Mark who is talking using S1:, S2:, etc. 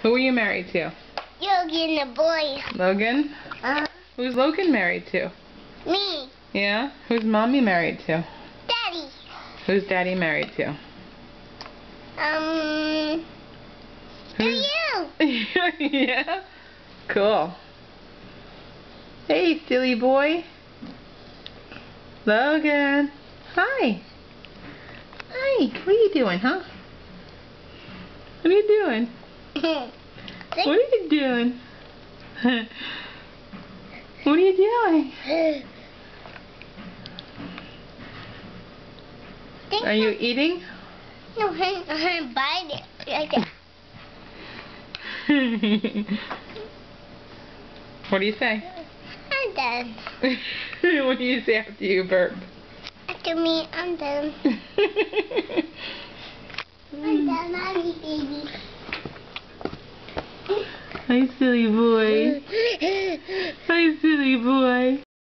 S1: Who are you married to?
S2: Logan, the boy.
S1: Logan? Who's Logan married to?
S2: Me.
S1: Yeah? Who's Mommy married to?
S2: Daddy.
S1: Who's Daddy married to?
S2: You.
S1: Yeah? Cool. Hey, silly boy. Logan. Hi. Hi. What are you doing, huh? What are you doing? What are you doing? What are you doing? Are you eating?
S2: No, I'm biting it like that.
S1: What do you say?
S2: I'm done.
S1: What do you say after you burp?
S2: After me, I'm done. I'm done, mommy, baby.
S1: Hi, silly boy. Hi, silly boy.